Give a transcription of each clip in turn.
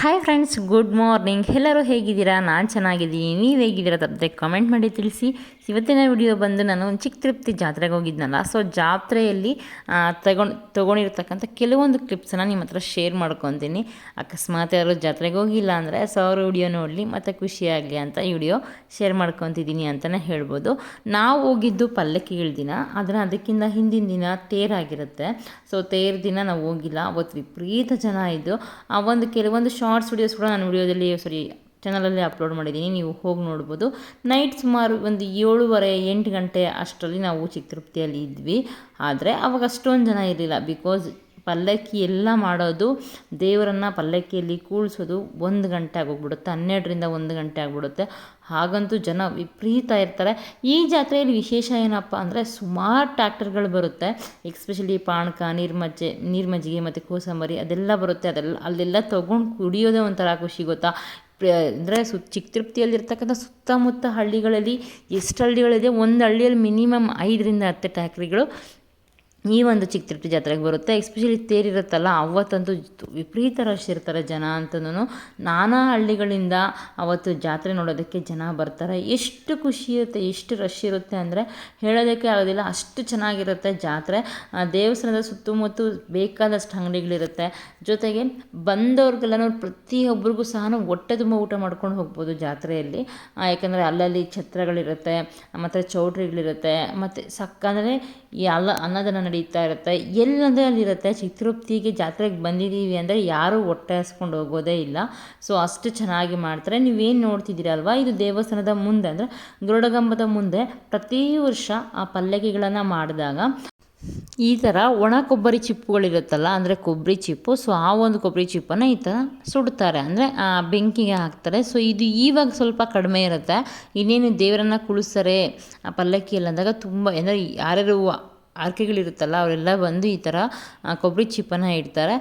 Hi friends, good morning. ಎಲ್ಲರೂ ಹೇಗಿದ್ದೀರಾ? ನಾನು ಚೆನ್ನಾಗಿದ್ದೀನಿ. ನೀವು ಹೇಗಿದ್ದೀರಾ ತಪ್ಪದೆ ಕಮೆಂಟ್ ಮಾಡಿ ತಿಳಿಸಿ. ಇವತ್ತಿನ ವಿಡಿಯೋ ಬಂದು ನಾನು ಒಂದು ಚಿಕ್ಕ ತಿರುಪತಿ ಜಾತ್ರೆಗೆ ಹೋಗಿದ್ನಲ್ಲ, ಸೊ ಜಾತ್ರೆಯಲ್ಲಿ ತೊಗೊಂಡಿರ್ತಕ್ಕಂಥ ಕೆಲವೊಂದು ಕ್ಲಿಪ್ಸನ್ನು ನಿಮ್ಮ ಹತ್ರ ಶೇರ್ ಮಾಡ್ಕೊತೀನಿ. ಅಕಸ್ಮಾತ್ ಯಾರು ಜಾತ್ರೆಗೆ ಹೋಗಿಲ್ಲ ಅಂದರೆ ಸೊ ಅವರು ವಿಡಿಯೋ ನೋಡಲಿ ಮತ್ತು ಖುಷಿಯಾಗಲಿ ಅಂತ ಈ ವಿಡಿಯೋ ಶೇರ್ ಮಾಡ್ಕೊತಿದ್ದೀನಿ ಅಂತಲೇ ಹೇಳ್ಬೋದು. ನಾವು ಹೋಗಿದ್ದು ಪಲ್ಲಕ್ಕಿಗಳ ದಿನ, ಆದರೆ ಅದಕ್ಕಿಂತ ಹಿಂದಿನ ದಿನ ತೇರಾಗಿರುತ್ತೆ. ಸೊ ತೇರ್ ದಿನ ನಾವು ಹೋಗಿಲ್ಲ. ಅವತ್ತು ವಿಪರೀತ ಜನ ಇದ್ದು ಆ ಒಂದು ಕೆಲವೊಂದು ಶಾರ್ಟ್ಸ್ ವಿಡಿಯೋಸ್ ಕೂಡ ನಾನು ಚಾನಲಲ್ಲಿ ಅಪ್ಲೋಡ್ ಮಾಡಿದ್ದೀನಿ, ನೀವು ಹೋಗಿ ನೋಡ್ಬೋದು. ನೈಟ್ ಸುಮಾರು ಒಂದು 7:30-8 ಗಂಟೆ ಅಷ್ಟರಲ್ಲಿ ನಾವು ಚಿಕ್ಕ ತಿರುಪತಿಯಲ್ಲಿ ಇದ್ವಿ. ಆದರೆ ಅವಾಗ ಅಷ್ಟೊಂದು ಜನ ಇರಲಿಲ್ಲ. ಬಿಕಾಸ್ ಪಲ್ಲಕ್ಕಿ ಎಲ್ಲ ಮಾಡೋದು, ದೇವರನ್ನು ಪಲ್ಲಕ್ಕಿಯಲ್ಲಿ ಕೂಳಿಸೋದು 1 ಗಂಟೆ ಆಗೋಗ್ಬಿಡುತ್ತೆ, 12ರಿಂದ 1 ಗಂಟೆ ಆಗಿಬಿಡುತ್ತೆ. ಹಾಗಂತೂ ಜನ ವಿಪರೀತ ಇರ್ತಾರೆ. ಈ ಜಾತ್ರೆಯಲ್ಲಿ ವಿಶೇಷ ಏನಪ್ಪ ಅಂದರೆ ಸುಮಾರು ಟ್ಯಾಕ್ಟರ್ಗಳು ಬರುತ್ತೆ. ಎಕ್ಸ್ಪೆಷಲಿ ಪಾನಕ, ನೀರ್ಮಜ್ಜಿಗೆ ಮತ್ತು ಕೋಸಂಬರಿ ಅದೆಲ್ಲ ಬರುತ್ತೆ. ಅಲ್ಲೆಲ್ಲ ತೊಗೊಂಡು ಕುಡಿಯೋದೇ ಒಂಥರ ಖುಷಿ, ಗೊತ್ತಾ? ಅಂದರೆ ಚಿಕ್ಕ ತಿರುಪತಿಯಲ್ಲಿರ್ತಕ್ಕಂಥ ಸುತ್ತಮುತ್ತ ಹಳ್ಳಿಗಳಲ್ಲಿ ಎಷ್ಟು ಹಳ್ಳಿಗಳಿದೆ, ಒಂದು ಹಳ್ಳಿಯಲ್ಲಿ ಮಿನಿಮಮ್ 5ರಿಂದ 10 ಟ್ಯಾಕ್ರಿಗಳು ಈ ಒಂದು ಚಿಕ್ಕ ತಿರುಪತಿ ಜಾತ್ರೆಗೆ ಬರುತ್ತೆ. ಎಸ್ಪೆಷಲಿ ತೇರಿರುತ್ತಲ್ಲ, ಅವತ್ತಂತೂ ವಿಪರೀತ ರಶ್ ಇರ್ತಾರೆ ಜನ ಅಂತನೂ. ನಾನಾ ಹಳ್ಳಿಗಳಿಂದ ಅವತ್ತು ಜಾತ್ರೆ ನೋಡೋದಕ್ಕೆ ಜನ ಬರ್ತಾರೆ. ಎಷ್ಟು ಖುಷಿ ಇರುತ್ತೆ, ಎಷ್ಟು ರಶ್ ಇರುತ್ತೆ ಅಂದರೆ ಹೇಳೋದಕ್ಕೆ ಆಗೋದಿಲ್ಲ, ಅಷ್ಟು ಚೆನ್ನಾಗಿರುತ್ತೆ ಜಾತ್ರೆ. ದೇವಸ್ಥಾನದ ಸುತ್ತಮುತ್ತ ಬೇಕಾದಷ್ಟು ಅಂಗಡಿಗಳಿರುತ್ತೆ. ಜೊತೆಗೆ ಬಂದವ್ರಿಗೆಲ್ಲನೂ ಪ್ರತಿಯೊಬ್ಬರಿಗೂ ಸಹ ಹೊಟ್ಟೆ ತುಂಬ ಊಟ ಮಾಡ್ಕೊಂಡು ಹೋಗ್ಬೋದು ಜಾತ್ರೆಯಲ್ಲಿ. ಯಾಕಂದರೆ ಅಲ್ಲಲ್ಲಿ ಛತ್ರಗಳಿರುತ್ತೆ, ಮತ್ತು ಚೌಟ್ರಿಗಳಿರುತ್ತೆ, ಮತ್ತು ಅಂದರೆ ಈ ಅನ್ನದಾನ ನಡೀತಾ ಇರುತ್ತೆ. ಎಲ್ಲಂದರೆ ಅಲ್ಲಿರುತ್ತೆ. ಚಿಕ್ಕ ತಿರುಪತಿಗೆ ಜಾತ್ರೆಗೆ ಬಂದಿದ್ದೀವಿ ಅಂದರೆ ಯಾರೂ ಹೊಟ್ಟೆ ಹಸ್ಕೊಂಡು ಹೋಗೋದೇ ಇಲ್ಲ. ಸೊ ಅಷ್ಟು ಚೆನ್ನಾಗಿ ಮಾಡ್ತಾರೆ. ನೀವೇನು ನೋಡ್ತಿದ್ದೀರಲ್ವ, ಇದು ದೇವಸ್ಥಾನದ ಮುಂದೆ ಅಂದರೆ ಗರುಡಗಂಬದ ಮುಂದೆ ಪ್ರತಿ ವರ್ಷ ಆ ಪಲ್ಲಕ್ಕಿಗಳನ್ನು ಮಾಡಿದಾಗ ಈ ಥರ ಒಣ ಕೊಬ್ಬರಿ ಚಿಪ್ಪುಗಳಿರುತ್ತಲ್ಲ, ಅಂದರೆ ಕೊಬ್ಬರಿ ಚಿಪ್ಪು, ಸೊ ಆ ಒಂದು ಕೊಬ್ಬರಿ ಚಿಪ್ಪನ್ನು ಈ ಥರ ಸುಡ್ತಾರೆ, ಅಂದರೆ ಬೆಂಕಿಗೆ ಹಾಕ್ತಾರೆ. ಸೊ ಇದು ಇವಾಗ ಸ್ವಲ್ಪ ಕಡಿಮೆ ಇರುತ್ತೆ. ಇನ್ನೇನು ದೇವರನ್ನು ಕುಳಿಸ್ತಾರೆ ಆ ಪಲ್ಲಕ್ಕಿಯಲ್ಲಿ ಅಂದಾಗ ತುಂಬ, ಅಂದರೆ ಯಾರ್ಯಾರು ಆರ್ಕೆಗಳಿರುತ್ತಲ್ಲ ಅವರೆಲ್ಲ ಬಂದು ಈ ಥರ ಕೊಬ್ಬರಿ ಚಿಪ್ಪನ್ನು ಇಡ್ತಾರೆ.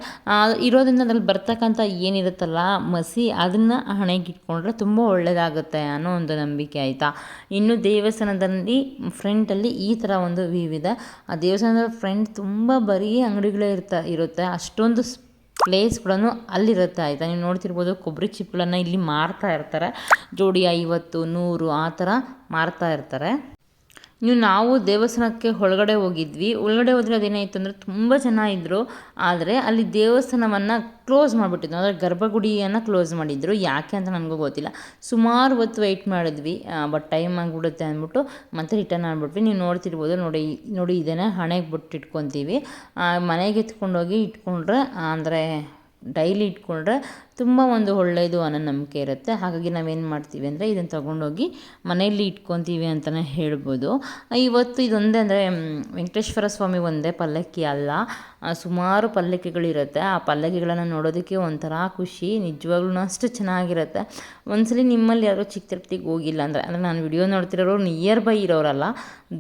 ಇರೋದ್ರಿಂದ ಅದ್ರಲ್ಲಿ ಬರ್ತಕ್ಕಂಥ ಏನಿರುತ್ತಲ್ಲ ಮಸಿ, ಅದನ್ನು ಹಣೆಗೆ ಇಟ್ಕೊಂಡ್ರೆ ತುಂಬ ಒಳ್ಳೆಯದಾಗುತ್ತೆ ಅನ್ನೋ ಒಂದು ನಂಬಿಕೆ, ಆಯಿತಾ? ಇನ್ನು ದೇವಸ್ಥಾನದಲ್ಲಿ ಫ್ರಂಟಲ್ಲಿ ಈ ಥರ ಒಂದು ವ್ಯೂ ಇದೆ. ಆ ದೇವಸ್ಥಾನದ ಫ್ರಂಟ್ ತುಂಬ ಬರೀ ಅಂಗಡಿಗಳೇ ಇರುತ್ತೆ. ಅಷ್ಟೊಂದು ಪ್ಲೇಸ್ ಕೂಡ ಅಲ್ಲಿರುತ್ತೆ, ಆಯಿತಾ? ನೀವು ನೋಡ್ತಿರ್ಬೋದು, ಕೊಬ್ಬರಿ ಚಿಪ್ಪುಗಳನ್ನು ಇಲ್ಲಿ ಮಾರ್ತಾ ಇರ್ತಾರೆ. ಜೋಡಿ 50, 100 ಆ ಥರ ಮಾರ್ತಾ ಇರ್ತಾರೆ. ನಾವು ದೇವಸ್ಥಾನಕ್ಕೆ ಒಳಗಡೆ ಹೋಗಿದ್ವಿ. ಒಳಗಡೆ ಹೋದರೆ ಅದೇನಾಯಿತು ಅಂದರೆ ತುಂಬ ಜನ ಇದ್ದರು. ಆದರೆ ಅಲ್ಲಿ ದೇವಸ್ಥಾನವನ್ನು ಕ್ಲೋಸ್ ಮಾಡಿಬಿಟ್ಟಿದ್ರು, ಅಂದರೆ ಗರ್ಭಗುಡಿಯನ್ನು ಕ್ಲೋಸ್ ಮಾಡಿದ್ರು. ಯಾಕೆ ಅಂತ ನನಗೂ ಗೊತ್ತಿಲ್ಲ. ಸುಮಾರು ಹೊತ್ತು ವೆಯ್ಟ್ ಮಾಡಿದ್ವಿ, ಬಟ್ ಟೈಮ್ ಆಗಿಬಿಡುತ್ತೆ ಅಂದ್ಬಿಟ್ಟು ಮತ್ತೆ ರಿಟರ್ನ್ ಆಗಿಬಿಟ್ವಿ. ನೀವು ನೋಡ್ತಿರ್ಬೋದು, ನೋಡಿ ಇದನ್ನು ಹಣೆಗೆ ಬಿಟ್ಟು ಇಟ್ಕೊತೀವಿ. ಮನೆಗೆ ಎತ್ಕೊಂಡೋಗಿ ಇಟ್ಕೊಂಡ್ರೆ, ಅಂದರೆ ಡೈಲಿ ಇಟ್ಕೊಂಡ್ರೆ ತುಂಬ ಒಂದು ಒಳ್ಳೆಯದು ಅನ್ನೋ ನಂಬಿಕೆ ಇರುತ್ತೆ. ಹಾಗಾಗಿ ನಾವೇನು ಮಾಡ್ತೀವಿ ಅಂದರೆ ಇದನ್ನು ತೊಗೊಂಡೋಗಿ ಮನೆಯಲ್ಲಿ ಇಟ್ಕೊತೀವಿ ಅಂತಲೇ ಹೇಳ್ಬೋದು. ಇವತ್ತು ಇದೊಂದೇ, ಅಂದರೆ ವೆಂಕಟೇಶ್ವರ ಸ್ವಾಮಿ ಒಂದೇ ಪಲ್ಲಕ್ಕಿ ಅಲ್ಲ, ಸುಮಾರು ಪಲ್ಲಕ್ಕಿಗಳಿರುತ್ತೆ. ಆ ಪಲ್ಲಕ್ಕಿಗಳನ್ನು ನೋಡೋದಕ್ಕೆ ಒಂಥರ ಖುಷಿ, ನಿಜವಾಗ್ಲೂ ಅಷ್ಟು ಚೆನ್ನಾಗಿರುತ್ತೆ. ಒಂದ್ಸಲಿ ನಿಮ್ಮಲ್ಲಿ ಯಾರೋ ಚಿಕ್ಕ ತಿರುಪತಿಗೆ ಹೋಗಿಲ್ಲ ಅಂದರೆ ನಾನು ವಿಡಿಯೋ ನೋಡ್ತಿರೋರು ನಿಯರ್ ಬೈ ಇರೋರಲ್ಲ,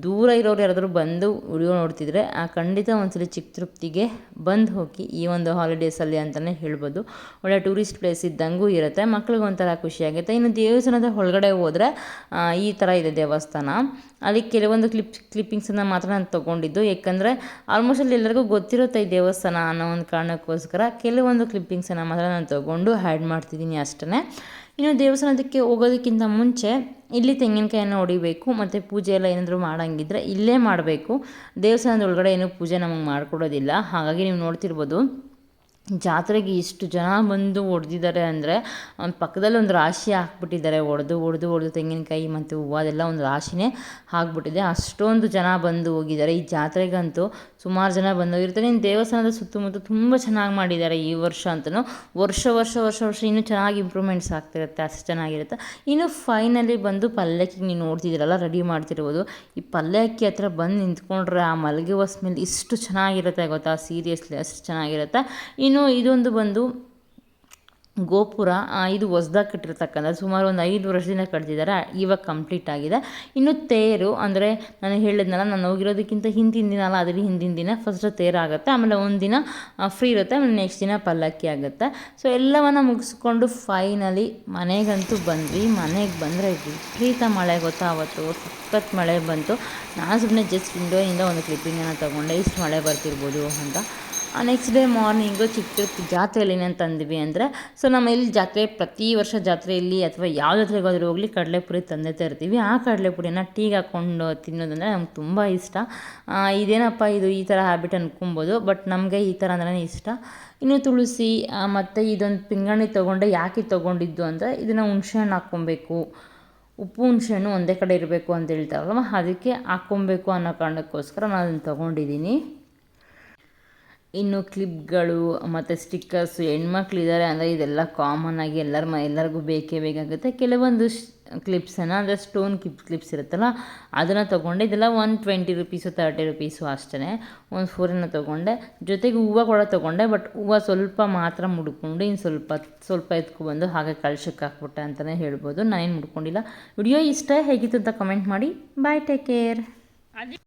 ದೂರ ಇರೋರು ಯಾರಾದರೂ ಬಂದು ವಿಡಿಯೋ ನೋಡ್ತಿದ್ರೆ ಖಂಡಿತ ಒಂದ್ಸಲಿ ಚಿಕ್ಕ ತಿರುಪತಿಗೆ ಬಂದು ಹೋಗಿ ಈ ಒಂದು ಹಾಲಿಡೇಸಲ್ಲಿ ಅಂತಲೇ ಹೇಳ್ಬೋದು. ಒಳ್ಳೆ ಟೂರಿಸ್ಟ್ ಪ್ಲೇಸ್ ಇದ್ದಂಗೂ ಇರುತ್ತೆ, ಮಕ್ಳಿಗೆ ಒಂಥರ ಖುಷಿಯಾಗುತ್ತೆ. ಇನ್ನು ದೇವಸ್ಥಾನದ ಒಳಗಡೆ ಹೋದರೆ ಈ ಥರ ಇದೆ ದೇವಸ್ಥಾನ. ಅದಕ್ಕೆ ಕೆಲವೊಂದು ಕ್ಲಿಪ್ಪಿಂಗ್ಸನ್ನು ಮಾತ್ರ ನಾನು ತೊಗೊಂಡಿದ್ದು, ಯಾಕಂದರೆ ಆಲ್ಮೋಸ್ಟ್ ಅಲ್ಲಿ ಎಲ್ಲರಿಗೂ ಗೊತ್ತಿರುತ್ತೆ ಈ ದೇವಸ್ಥಾನ ಅನ್ನೋ ಒಂದು ಕಾರಣಕ್ಕೋಸ್ಕರ ಕೆಲವೊಂದು ಕ್ಲಿಪ್ಪಿಂಗ್ಸನ್ನು ಮಾತ್ರ ನಾನು ತೊಗೊಂಡು ಆ್ಯಡ್ ಮಾಡ್ತಿದ್ದೀನಿ ಅಷ್ಟೇ. ಇನ್ನು ದೇವಸ್ಥಾನಕ್ಕೆ ಹೋಗೋದಕ್ಕಿಂತ ಮುಂಚೆ ಇಲ್ಲಿ ತೆಂಗಿನಕಾಯನ್ನು ಹೊಡಿಬೇಕು, ಮತ್ತು ಪೂಜೆ ಎಲ್ಲ ಏನಾದರೂ ಮಾಡೋಂಗಿದ್ರೆ ಇಲ್ಲೇ ಮಾಡಬೇಕು. ದೇವಸ್ಥಾನದ ಒಳಗಡೆ ಏನೂ ಪೂಜೆ ನಮಗೆ ಮಾಡಿಕೊಡೋದಿಲ್ಲ. ಹಾಗಾಗಿ ನೀವು ನೋಡ್ತಿರ್ಬೋದು, ಜಾತ್ರೆಗೆ ಇಷ್ಟು ಜನ ಬಂದು ಹೊಡೆದಿದ್ದಾರೆ ಅಂದರೆ ಪಕ್ಕದಲ್ಲಿ ಒಂದು ರಾಶಿ ಹಾಕ್ಬಿಟ್ಟಿದ್ದಾರೆ. ಹೊಡೆದು ತೆಂಗಿನಕಾಯಿ ಮತ್ತು ಹೂವು ಅದೆಲ್ಲ ಒಂದು ರಾಶಿನೇ ಹಾಕ್ಬಿಟ್ಟಿದೆ. ಅಷ್ಟೊಂದು ಜನ ಬಂದು ಹೋಗಿದ್ದಾರೆ. ಈ ಜಾತ್ರೆಗಂತೂ ಸುಮಾರು ಜನ ಬಂದು ಹೋಗಿರ್ತಾರೆ. ಇನ್ನು ದೇವಸ್ಥಾನದ ಸುತ್ತಮುತ್ತ ತುಂಬ ಚೆನ್ನಾಗಿ ಮಾಡಿದ್ದಾರೆ ಈ ವರ್ಷ ಅಂತಲೂ. ವರ್ಷ ಇನ್ನೂ ಚೆನ್ನಾಗಿ ಇಂಪ್ರೂವ್ಮೆಂಟ್ಸ್ ಆಗ್ತಿರುತ್ತೆ, ಅಷ್ಟು ಚೆನ್ನಾಗಿರುತ್ತೆ. ಇನ್ನು ಫೈನಲಿ ಬಂದು ಪಲ್ಲಕ್ಕಿಗೆ ನೀವು ನೋಡ್ತಿದ್ದೀರಲ್ಲ ರೆಡಿ ಮಾಡ್ತಿರ್ಬೋದು. ಈ ಪಲ್ಲಕ್ಕಿ ಹತ್ರ ಬಂದು ನಿಂತ್ಕೊಂಡ್ರೆ ಆ ಮಲಗುವ ಸ್ಮೆಲ್ ಇಷ್ಟು ಚೆನ್ನಾಗಿರುತ್ತೆ ಗೊತ್ತಾ, ಸೀರಿಯಸ್ಲಿ ಅಷ್ಟು ಚೆನ್ನಾಗಿರುತ್ತೆ. ಇನ್ನು ಇದೊಂದು ಬಂದು ಗೋಪುರ, ಇದು ಹೊಸ್ದಾಗಿ ಕಟ್ಟಿರ್ತಕ್ಕಂಥ, ಸುಮಾರು ಒಂದು 5 ವರ್ಷದಿಂದ ಕಟ್ತಿದ್ದಾರೆ, ಇವಾಗ ಕಂಪ್ಲೀಟ್ ಆಗಿದೆ. ಇನ್ನು ತೇರು, ಅಂದರೆ ನಾನು ಹೇಳಿದ್ನಲ್ಲ, ನಾನು ಹೋಗಿರೋದಕ್ಕಿಂತ ಹಿಂದಿನ ದಿನ ಅಲ್ಲ, ಅದ್ರ ಹಿಂದಿನ ದಿನ ಫಸ್ಟ್ ತೇರು ಆಗುತ್ತೆ, ಆಮೇಲೆ ಒಂದು ದಿನ ಫ್ರೀ ಇರುತ್ತೆ, ಆಮೇಲೆ ನೆಕ್ಸ್ಟ್ ದಿನ ಪಲ್ಲಕ್ಕಿ ಆಗುತ್ತೆ. ಸೊ ಎಲ್ಲವನ್ನು ಮುಗಿಸ್ಕೊಂಡು ಫೈನಲಿ ಮನೆಗಂತೂ ಬಂದ್ವಿ. ಮನೆಗೆ ಬಂದರೆ ವಿಪರೀತ ಮಳೆ ಗೊತ್ತಾ, ಅವತ್ತು ಸಖತ್ ಮಳೆ ಬಂತು. ನಾನು ಸುಮ್ಮನೆ ಜಸ್ಟ್ ವಿಂಡೋಯಿಂದ ಒಂದು ಕ್ಲಿಪ್ಪಿಂಗನ್ನು ತೊಗೊಂಡೆ, ಇಷ್ಟು ಮಳೆ ಬರ್ತಿರ್ಬೋದು ಅಂತ. ನೆಕ್ಸ್ಟ್ ಡೇ ಮಾರ್ನಿಂಗು ಚಿಕ್ಕ ತಿರುಪತಿ ಜಾತ್ರೆಯಲ್ಲಿ ಏನೇನು ತಂದ್ವಿ ಅಂದರೆ, ಸೊ ನಮ್ಮ ಇಲ್ಲಿ ಜಾತ್ರೆ ಪ್ರತಿ ವರ್ಷ ಜಾತ್ರೆಯಲ್ಲಿ ಅಥವಾ ಯಾವ ಜಾತ್ರೆಗಾದರೂ ಹೋಗಲಿ ಕಡಲೆಪುರಿ ತಂದೇ ತರ್ತೀವಿ. ಆ ಕಡಲೆಪುರಿನ ಟೀಗೆ ಹಾಕ್ಕೊಂಡು ತಿನ್ನೋದಂದರೆ ನಮ್ಗೆ ತುಂಬ ಇಷ್ಟ. ಇದೇನಪ್ಪ ಇದು ಈ ಥರ ಹ್ಯಾಬಿಟ್ ಅನ್ಕೊಬೋದು, ಬಟ್ ನಮಗೆ ಈ ಥರ ಅಂದ್ರೆ ಇಷ್ಟ. ಇನ್ನು ತುಳಸಿ ಮತ್ತು ಇದೊಂದು ಪಿಂಗಾಣಿ ತೊಗೊಂಡೆ. ಯಾಕೆ ತೊಗೊಂಡಿದ್ದು ಅಂದರೆ ಇದನ್ನು ಹುಣ್ಸೆಹಣ್ಣು ಹಾಕ್ಕೊಬೇಕು, ಉಪ್ಪು ಹುಣ್ಸೆಹಣ್ಣು ಒಂದೇ ಕಡೆ ಇರಬೇಕು ಅಂತ ಹೇಳ್ತಾರಲ್ವ, ಅದಕ್ಕೆ ಹಾಕ್ಕೊಬೇಕು ಅನ್ನೋ ಕಾರಣಕ್ಕೋಸ್ಕರ ನಾನು ಅದನ್ನು ತೊಗೊಂಡಿದ್ದೀನಿ. ಇನ್ನು ಕ್ಲಿಪ್ಗಳು ಮತ್ತು ಸ್ಟಿಕ್ಕರ್ಸು ಹೆಣ್ಮಕ್ಳಿದ್ದಾರೆ ಅಂದರೆ ಇದೆಲ್ಲ ಕಾಮನ್ ಆಗಿ ಎಲ್ಲರಿಗೂ ಬೇಕೇ ಬೇಕಾಗುತ್ತೆ. ಕೆಲವೊಂದು ಕ್ಲಿಪ್ಸನ್ನು ಅಂದರೆ ಸ್ಟೋನ್ ಕ್ಲಿಪ್ಸ್ ಇರುತ್ತಲ್ಲ ಅದನ್ನು ತೊಗೊಂಡೆ. ಇದೆಲ್ಲ 120 ರುಪೀಸು 30 ರುಪೀಸು ಅಷ್ಟೇ. ಒಂದು 4 ತೊಗೊಂಡೆ. ಜೊತೆಗೆ ಹೂವು ಕೂಡ ತೊಗೊಂಡೆ, ಬಟ್ ಹೂವು ಸ್ವಲ್ಪ ಮಾತ್ರ ಮುಡ್ಕೊಂಡು ಇನ್ನು ಸ್ವಲ್ಪ ಎತ್ಕೊಬಂದು ಹಾಗೆ ಕಳ್ಸಕ್ಕೆ ಹಾಕ್ಬಿಟ್ಟೆ ಅಂತಲೇ ಹೇಳ್ಬೋದು. ನಾನೇನು ಮುಡ್ಕೊಂಡಿಲ್ಲ. ವಿಡಿಯೋ ಇಷ್ಟ ಹೇಗಿತ್ತು ಅಂತ ಕಮೆಂಟ್ ಮಾಡಿ. ಬಾಯ್, ಟೇಕ್ ಕೇರ್.